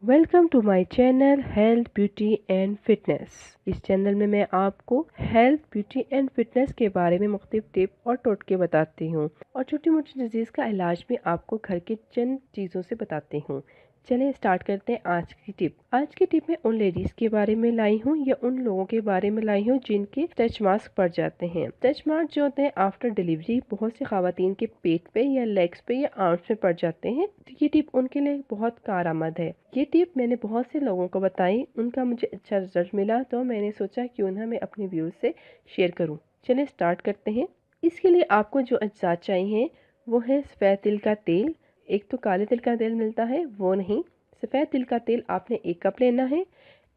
Welcome to my channel health beauty and fitness. इस channel में मैं आपको हेल्थ ब्यूटी एंड फिटनेस के बारे में मुख्तलिफ टिप और टोटके बताती हूँ और छोटी मोटी डिजीज़ का इलाज भी आपको घर के चंद चीज़ों से बताती हूँ। चलें स्टार्ट करते हैं आज की टिप। आज की टिप में उन लेडीज़ के बारे में लाई हूँ या उन लोगों के बारे में लाई हूँ जिनके स्ट्रेच मार्क्स पड़ जाते हैं। स्ट्रेच मार्क्स जो होते हैं आफ्टर डिलीवरी बहुत सी खवातीन के पेट पे या लेग्स पे या आर्म्स में पड़ जाते हैं, तो ये टिप उनके लिए बहुत कारआमद है। ये टिप मैंने बहुत से लोगों को बताई, उनका मुझे अच्छा रिजल्ट मिला, तो मैंने सोचा क्यों ना मैं अपने व्यूअर्स से शेयर करूं। चलिए स्टार्ट करते हैं। इसके लिए आपको जो अज्जात चाहिए वो है सफ़ेद तिल का तेल। एक तो काले तिल का तेल मिलता है, वो नहीं, सफ़ेद तिल का तेल आपने 1 कप लेना है।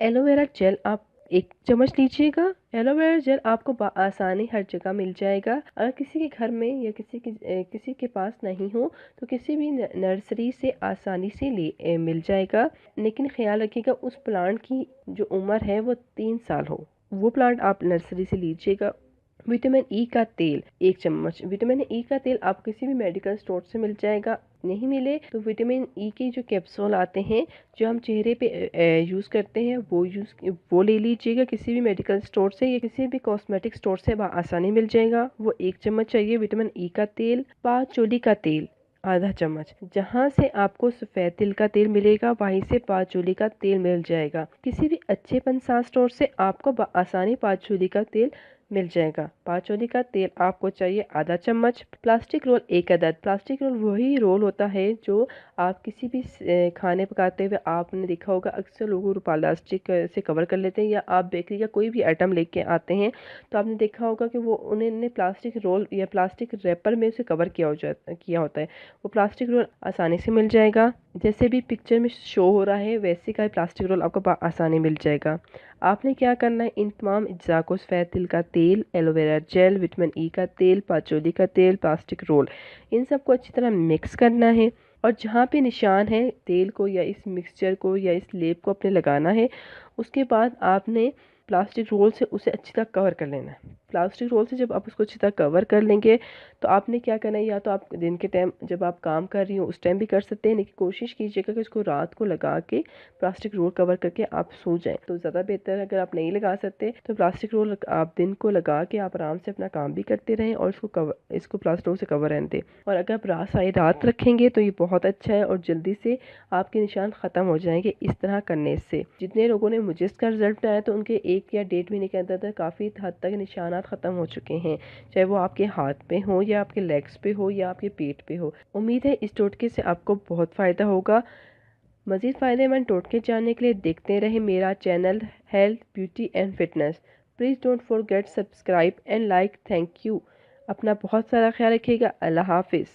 एलोवेरा जेल आप 1 चम्मच लीजिएगा। एलोवेरा जेल आपको आसानी हर जगह मिल जाएगा। अगर किसी के घर में या किसी के पास नहीं हो तो किसी भी नर्सरी से आसानी से मिल जाएगा। लेकिन ख्याल रखिएगा उस प्लांट की जो उम्र है वो 3 साल हो, वो प्लांट आप नर्सरी से लीजिएगा। विटामिन ई का तेल 1 चम्मच। विटामिन ई का तेल आप किसी भी मेडिकल स्टोर से मिल जाएगा। नहीं मिले तो विटामिन ई के जो कैप्सूल आते हैं जो हम चेहरे पे यूज़ करते हैं वो ले लीजिएगा किसी भी मेडिकल स्टोर से या किसी भी कॉस्मेटिक स्टोर से आसानी मिल जाएगा। वो 1 चम्मच चाहिए। विटामिन ई का तेल। पाचोली का तेल आधा चम्मच। जहाँ से आपको सफ़ेद तिल का तेल मिलेगा वहीं से पाचोली का तेल मिल जाएगा। किसी भी अच्छे पंसार स्टोर से आपको आसानी पाचोली का तेल मिल जाएगा। पाचोली का तेल आपको चाहिए आधा चम्मच। प्लास्टिक रोल 1 अदद। प्लास्टिक रोल वही रोल होता है जो आप किसी भी खाने पकाते हुए आपने देखा होगा, अक्सर लोग प्लास्टिक से कवर कर लेते हैं, या आप बेकरी का कोई भी आइटम लेके आते हैं तो आपने देखा होगा कि वो उन्होंने प्लास्टिक रोल या प्लास्टिक रैपर में उसे कवर किया होता है। वो प्लास्टिक रोल आसानी से मिल जाएगा। जैसे भी पिक्चर में शो हो रहा है वैसे का प्लास्टिक रोल आपको आसानी मिल जाएगा। आपने क्या करना है, इन तमाम अज्जा को सफ़ेद तिल का तेल, एलोवेरा जेल, विटामिन ई का तेल, पाचोली का तेल, प्लास्टिक रोल, इन सबको अच्छी तरह मिक्स करना है और जहाँ पे निशान है तेल को या इस मिक्सचर को या इस लेप को अपने लगाना है, उसके बाद आपने प्लास्टिक रोल से उसे अच्छी तरह कवर कर लेना है। प्लास्टिक रोल से जब आप उसको अच्छी तरह कवर कर लेंगे तो आपने क्या करना है, या तो आप दिन के टाइम जब आप काम कर रही हो उस टाइम भी कर सकते हैं, लेकिन कोशिश कीजिएगा कि उसको रात को लगा के प्लास्टिक रोल कवर करके आप सो जाएं तो ज़्यादा बेहतर है। अगर आप नहीं लगा सकते तो प्लास्टिक रोल आप दिन को लगा के आप आराम से अपना काम भी करते रहें और इसको प्लास्टिक रोल से कवर रहने दें। और अगर आप सारी रात रखेंगे तो ये बहुत अच्छा है और जल्दी से आपके निशान ख़त्म हो जाएंगे इस तरह करने से। जितने लोगों ने मुझे इसका रिजल्ट बताया तो उनके 1 या 1.5 महीने के अंदर काफ़ी हद तक निशानात ख़त्म हो चुके हैं, चाहे वो आपके हाथ पे हो या आपके लेग्स पे हो या आपके पेट पे हो। उम्मीद है इस टोटके से आपको बहुत फ़ायदा होगा। मज़ीद फ़ायदेमंद टोटके जानने के लिए देखते रहें मेरा channel health beauty and fitness. Please don't forget subscribe and like. Thank you. अपना बहुत सारा ख्याल रखिएगा। अल्लाह हाफिज़।